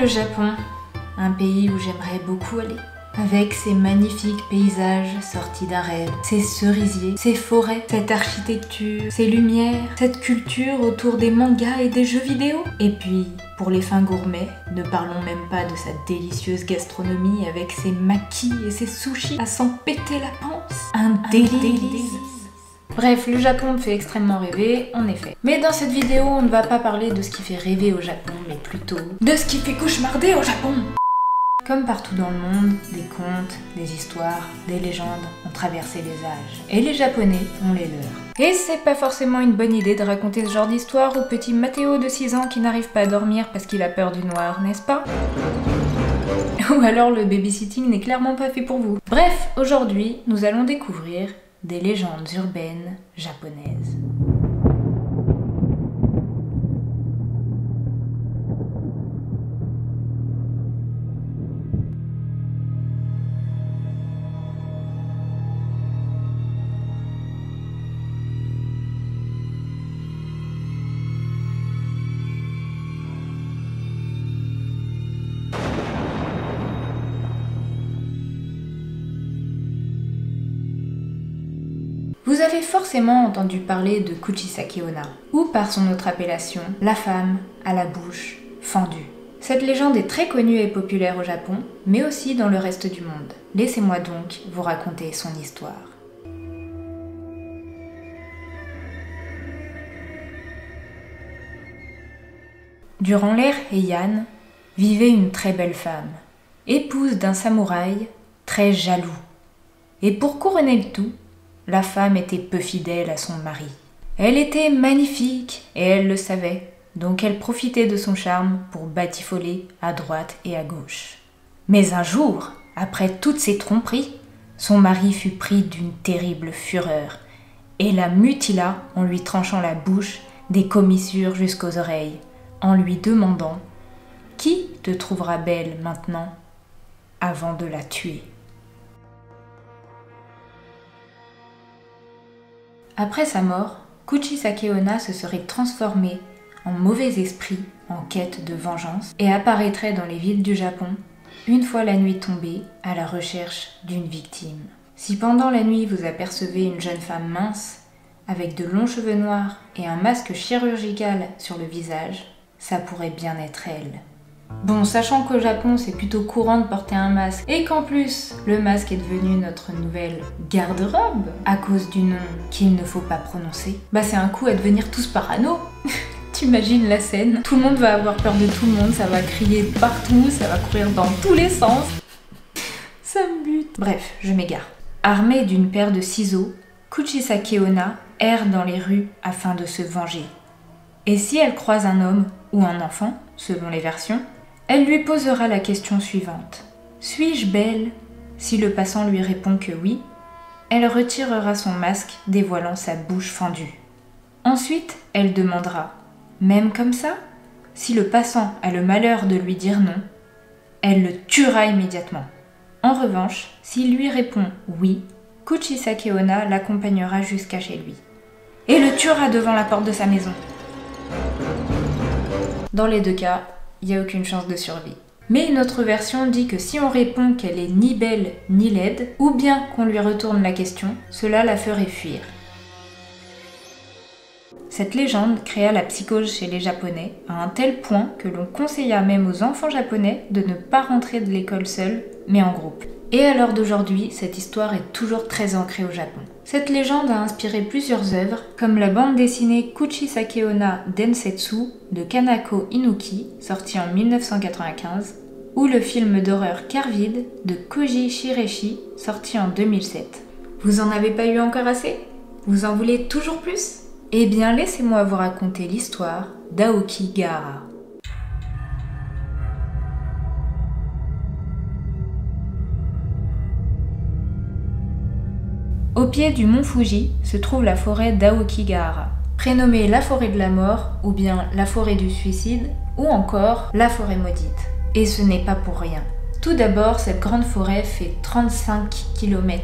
le Japon, un pays où j'aimerais beaucoup aller. Avec ses magnifiques paysages sortis d'un rêve, ses cerisiers, ses forêts, cette architecture, ses lumières, cette culture autour des mangas et des jeux vidéo. Et puis, pour les fins gourmets, ne parlons même pas de sa délicieuse gastronomie avec ses makis et ses sushis à s'en péter la panse. Un délice. Bref, le Japon me fait extrêmement rêver, en effet. Mais dans cette vidéo, on ne va pas parler de ce qui fait rêver au Japon, mais plutôt de ce qui fait cauchemarder au Japon. Comme partout dans le monde, des contes, des histoires, des légendes ont traversé les âges. Et les Japonais ont les leurs. Et c'est pas forcément une bonne idée de raconter ce genre d'histoire au petit Mathéo de 6 ans qui n'arrive pas à dormir parce qu'il a peur du noir, n'est-ce pas? Ou alors le babysitting n'est clairement pas fait pour vous. Bref, aujourd'hui, nous allons découvrir des légendes urbaines japonaises. Vous avez forcément entendu parler de Kuchisake Onna, ou par son autre appellation, la femme à la bouche fendue. Cette légende est très connue et populaire au Japon, mais aussi dans le reste du monde. Laissez-moi donc vous raconter son histoire. Durant l'ère Heian, vivait une très belle femme, épouse d'un samouraï très jaloux. Et pour couronner le tout, la femme était peu fidèle à son mari. Elle était magnifique et elle le savait, donc elle profitait de son charme pour batifoler à droite et à gauche. Mais un jour, après toutes ces tromperies, son mari fut pris d'une terrible fureur et la mutila en lui tranchant la bouche des commissures jusqu'aux oreilles, en lui demandant « Qui te trouvera belle maintenant ?» avant de la tuer. Après sa mort, Kuchisake Onna se serait transformé en mauvais esprit en quête de vengeance et apparaîtrait dans les villes du Japon, une fois la nuit tombée, à la recherche d'une victime. Si pendant la nuit vous apercevez une jeune femme mince, avec de longs cheveux noirs et un masque chirurgical sur le visage, ça pourrait bien être elle. Bon, sachant qu'au Japon c'est plutôt courant de porter un masque et qu'en plus le masque est devenu notre nouvelle garde-robe à cause du nom qu'il ne faut pas prononcer, bah c'est un coup à devenir tous parano. T'imagines la scène, tout le monde va avoir peur de tout le monde, ça va crier partout, ça va courir dans tous les sens. Ça me bute. Bref, je m'égare. Armée d'une paire de ciseaux, Kuchisake Onna erre dans les rues afin de se venger. Et si elle croise un homme ou un enfant, selon les versions, elle lui posera la question suivante. « Suis-je belle ?» Si le passant lui répond que oui, elle retirera son masque, dévoilant sa bouche fendue. Ensuite, elle demandera « Même comme ça ?» Si le passant a le malheur de lui dire non, elle le tuera immédiatement. En revanche, s'il lui répond « oui », Kuchisake Onna l'accompagnera jusqu'à chez lui et le tuera devant la porte de sa maison. Dans les deux cas, il n'y a aucune chance de survie. Mais une autre version dit que si on répond qu'elle est ni belle ni laide, ou bien qu'on lui retourne la question, cela la ferait fuir. Cette légende créa la psychose chez les Japonais à un tel point que l'on conseilla même aux enfants japonais de ne pas rentrer de l'école seuls, mais en groupe. Et à l'heure d'aujourd'hui, cette histoire est toujours très ancrée au Japon. Cette légende a inspiré plusieurs œuvres, comme la bande dessinée Kuchisake Onna Densetsu de Kanako Inuki, sortie en 1995, ou le film d'horreur Carvide de Koji Shireshi, sorti en 2007. Vous en avez pas eu encore assez? Vous en voulez toujours plus? Eh bien, laissez-moi vous raconter l'histoire d'Aokigahara. Au pied du mont Fuji se trouve la forêt d'Aokigahara, prénommée la forêt de la mort, ou bien la forêt du suicide, ou encore la forêt maudite. Et ce n'est pas pour rien. Tout d'abord, cette grande forêt fait 35 km²,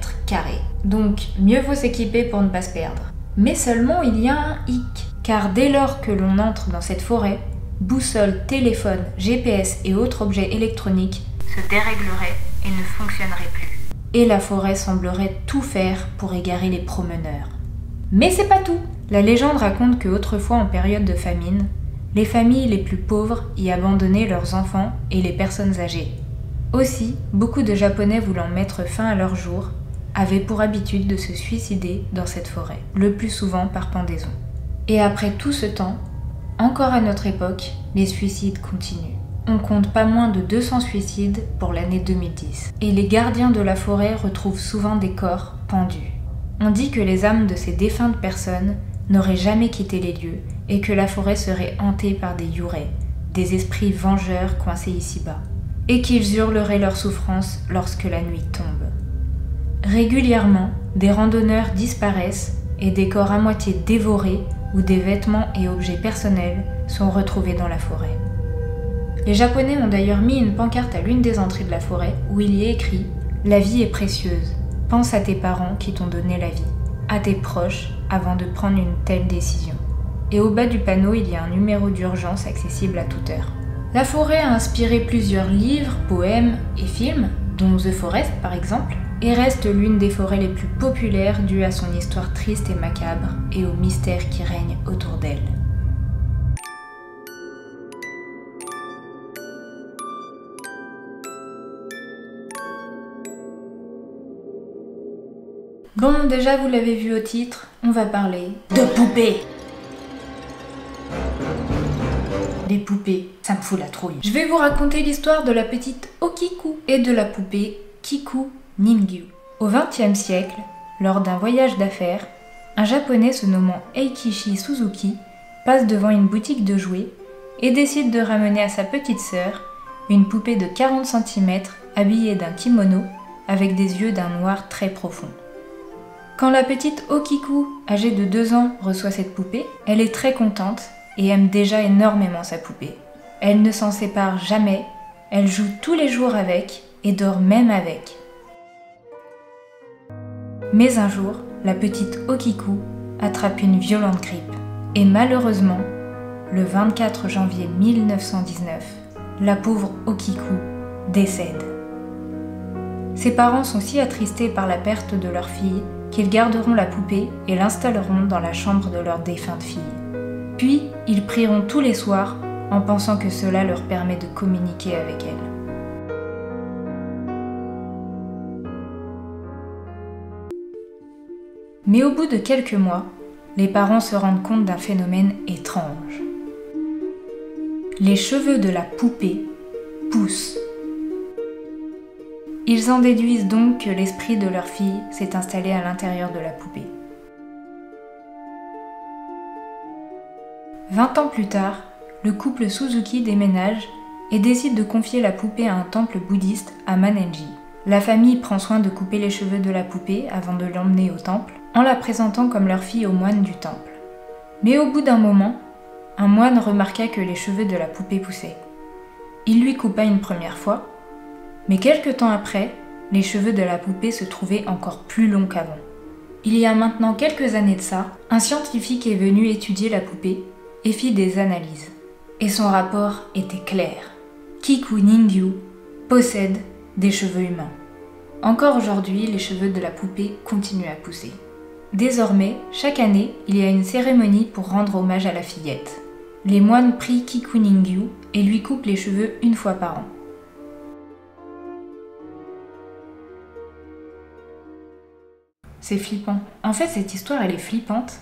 donc mieux vaut s'équiper pour ne pas se perdre. Mais seulement il y a un hic, car dès lors que l'on entre dans cette forêt, boussoles, téléphones, GPS et autres objets électroniques se dérégleraient et ne fonctionneraient plus. Et la forêt semblerait tout faire pour égarer les promeneurs. Mais c'est pas tout! La légende raconte qu'autrefois, en période de famine, les familles les plus pauvres y abandonnaient leurs enfants et les personnes âgées. Aussi, beaucoup de Japonais voulant mettre fin à leur jour avaient pour habitude de se suicider dans cette forêt, le plus souvent par pendaison. Et après tout ce temps, encore à notre époque, les suicides continuent. On compte pas moins de 200 suicides pour l'année 2010. Et les gardiens de la forêt retrouvent souvent des corps pendus. On dit que les âmes de ces défuntes personnes n'auraient jamais quitté les lieux et que la forêt serait hantée par des yurei, des esprits vengeurs coincés ici-bas, et qu'ils hurleraient leur souffrance lorsque la nuit tombe. Régulièrement, des randonneurs disparaissent et des corps à moitié dévorés ou des vêtements et objets personnels sont retrouvés dans la forêt. Les Japonais ont d'ailleurs mis une pancarte à l'une des entrées de la forêt où il y est écrit « La vie est précieuse, pense à tes parents qui t'ont donné la vie, à tes proches avant de prendre une telle décision ». Et au bas du panneau, il y a un numéro d'urgence accessible à toute heure. La forêt a inspiré plusieurs livres, poèmes et films, dont The Forest par exemple, et reste l'une des forêts les plus populaires due à son histoire triste et macabre et au mystère qui règne autour d'elle. Bon, déjà vous l'avez vu au titre, on va parler de poupées. Les poupées, ça me fout la trouille. Je vais vous raconter l'histoire de la petite Okiku et de la poupée Kiku Ningyu. Au XXe siècle, lors d'un voyage d'affaires, un japonais se nommant Eikishi Suzuki passe devant une boutique de jouets et décide de ramener à sa petite sœur une poupée de 40 cm habillée d'un kimono avec des yeux d'un noir très profond. Quand la petite Okiku, âgée de 2 ans, reçoit cette poupée, elle est très contente et aime déjà énormément sa poupée. Elle ne s'en sépare jamais, elle joue tous les jours avec et dort même avec. Mais un jour, la petite Okiku attrape une violente grippe et malheureusement, le 24 janvier 1919, la pauvre Okiku décède. Ses parents sont si attristés par la perte de leur fille qu'ils garderont la poupée et l'installeront dans la chambre de leur défunte fille. Puis, ils prieront tous les soirs en pensant que cela leur permet de communiquer avec elle. Mais au bout de quelques mois, les parents se rendent compte d'un phénomène étrange. Les cheveux de la poupée poussent. Ils en déduisent donc que l'esprit de leur fille s'est installé à l'intérieur de la poupée. 20 ans plus tard, le couple Suzuki déménage et décide de confier la poupée à un temple bouddhiste à Manenji. La famille prend soin de couper les cheveux de la poupée avant de l'emmener au temple, en la présentant comme leur fille au moine du temple. Mais au bout d'un moment, un moine remarqua que les cheveux de la poupée poussaient. Il lui coupa une première fois, mais quelque temps après, les cheveux de la poupée se trouvaient encore plus longs qu'avant. Il y a maintenant quelques années de ça, un scientifique est venu étudier la poupée et fit des analyses. Et son rapport était clair. Kiku Ningyu possède des cheveux humains. Encore aujourd'hui, les cheveux de la poupée continuent à pousser. Désormais, chaque année, il y a une cérémonie pour rendre hommage à la fillette. Les moines prient Kiku Ningyu et lui coupent les cheveux une fois par an. C'est flippant. En fait, cette histoire, elle est flippante,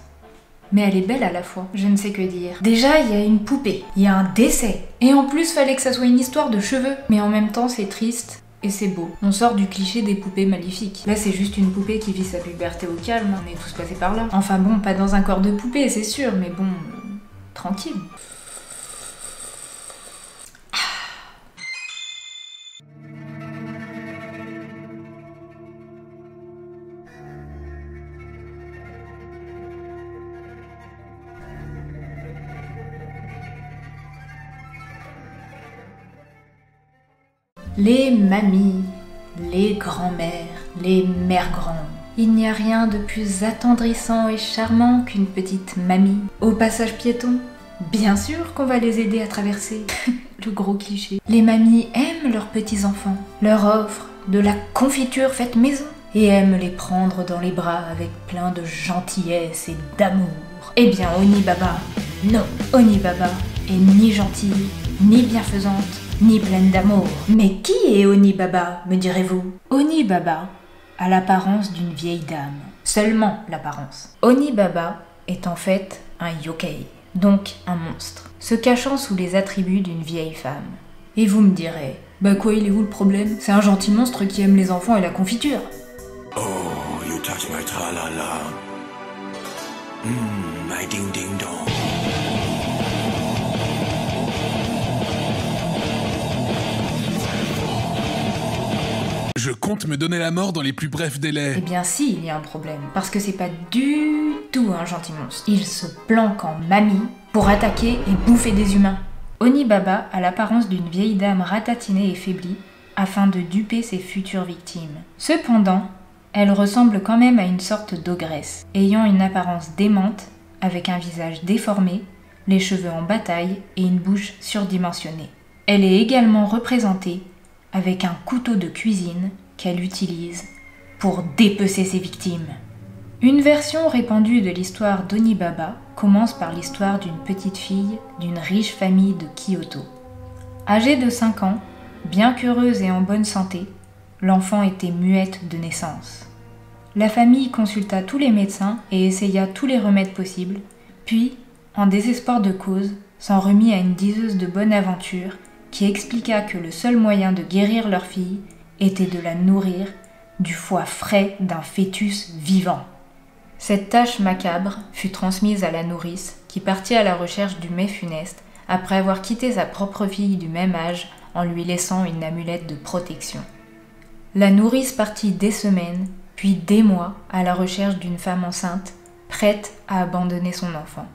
mais elle est belle à la fois. Je ne sais que dire. Déjà, il y a une poupée, il y a un décès, et en plus, fallait que ça soit une histoire de cheveux. Mais en même temps, c'est triste. Et c'est beau. On sort du cliché des poupées maléfiques. Là, c'est juste une poupée qui vit sa puberté au calme. On est tous passés par là. Enfin bon, pas dans un corps de poupée, c'est sûr, mais bon, tranquille. Les mamies, les grands-mères, les mères-grandes. Il n'y a rien de plus attendrissant et charmant qu'une petite mamie. Au passage piéton, Bien sûr qu'on va les aider à traverser. Le gros cliché. Les mamies aiment leurs petits-enfants, leur offrent de la confiture faite maison et aiment les prendre dans les bras avec plein de gentillesse et d'amour. Eh bien, Oni Baba, non, Oni Baba est ni gentille, ni bienfaisante, ni pleine d'amour. Mais qui est Oni Baba, me direz-vous? Oni Baba a l'apparence d'une vieille dame. Seulement l'apparence. Oni Baba est en fait un yokai, donc un monstre, se cachant sous les attributs d'une vieille femme. Et vous me direz, bah quoi, il est où le problème? C'est un gentil monstre qui aime les enfants et la confiture. Oh, you touch my tra-la-la. My ding-ding-dong. Je compte me donner la mort dans les plus brefs délais. Eh bien si, il y a un problème, parce que c'est pas du tout un gentil monstre. Il se planque en mamie pour attaquer et bouffer des humains. Oni Baba a l'apparence d'une vieille dame ratatinée et faiblie, afin de duper ses futures victimes. Cependant, elle ressemble quand même à une sorte d'ogresse, ayant une apparence démente, avec un visage déformé, les cheveux en bataille et une bouche surdimensionnée. Elle est également représentée avec un couteau de cuisine qu'elle utilise pour dépecer ses victimes. Une version répandue de l'histoire d'Oni Baba commence par l'histoire d'une petite fille d'une riche famille de Kyoto. Âgée de 5 ans, bien qu'heureuse et en bonne santé, l'enfant était muette de naissance. La famille consulta tous les médecins et essaya tous les remèdes possibles, puis, en désespoir de cause, s'en remit à une diseuse de bonne aventure qui expliqua que le seul moyen de guérir leur fille était de la nourrir du foie frais d'un fœtus vivant. Cette tâche macabre fut transmise à la nourrice qui partit à la recherche du mets funeste après avoir quitté sa propre fille du même âge en lui laissant une amulette de protection. La nourrice partit des semaines, puis des mois à la recherche d'une femme enceinte, prête à abandonner son enfant.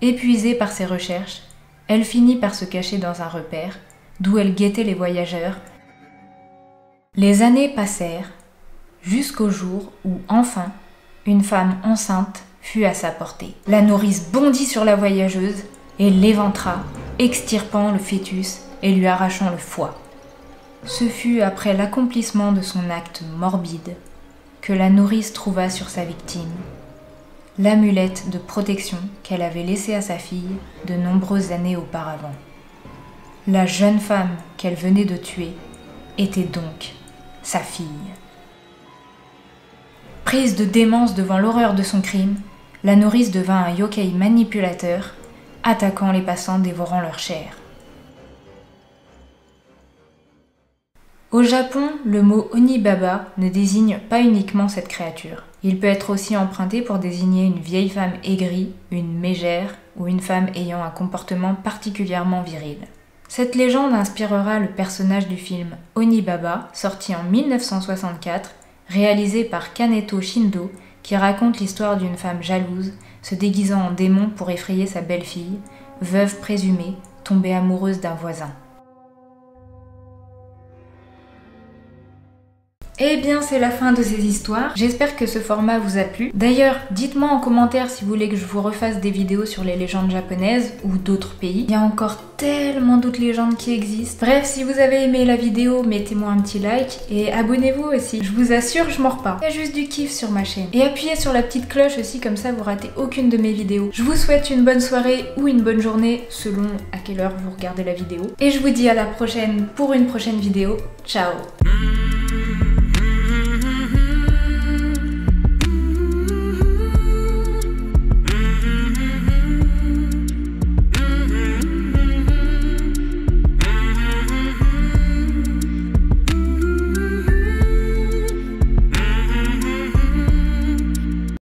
Épuisée par ses recherches, elle finit par se cacher dans un repère, d'où elle guettait les voyageurs. Les années passèrent, jusqu'au jour où, enfin, une femme enceinte fut à sa portée. La nourrice bondit sur la voyageuse et l'éventra, extirpant le fœtus et lui arrachant le foie. Ce fut après l'accomplissement de son acte morbide que la nourrice trouva sur sa victime l'amulette de protection qu'elle avait laissée à sa fille de nombreuses années auparavant. La jeune femme qu'elle venait de tuer était donc sa fille. Prise de démence devant l'horreur de son crime, la nourrice devint un yokai manipulateur, attaquant les passants, dévorant leur chair. Au Japon, le mot Oni Baba ne désigne pas uniquement cette créature. Il peut être aussi emprunté pour désigner une vieille femme aigrie, une mégère ou une femme ayant un comportement particulièrement viril. Cette légende inspirera le personnage du film Oni Baba, sorti en 1964, réalisé par Kaneto Shindo, qui raconte l'histoire d'une femme jalouse, se déguisant en démon pour effrayer sa belle-fille, veuve présumée, tombée amoureuse d'un voisin. Eh bien, c'est la fin de ces histoires. J'espère que ce format vous a plu. D'ailleurs, dites-moi en commentaire si vous voulez que je vous refasse des vidéos sur les légendes japonaises ou d'autres pays. Il y a encore tellement d'autres légendes qui existent. Bref, si vous avez aimé la vidéo, mettez-moi un petit like et abonnez-vous aussi. Je vous assure, je mords pas. Il y a juste du kiff sur ma chaîne. Et appuyez sur la petite cloche aussi, comme ça vous ratez aucune de mes vidéos. Je vous souhaite une bonne soirée ou une bonne journée, selon à quelle heure vous regardez la vidéo. Et je vous dis à la prochaine pour une prochaine vidéo. Ciao!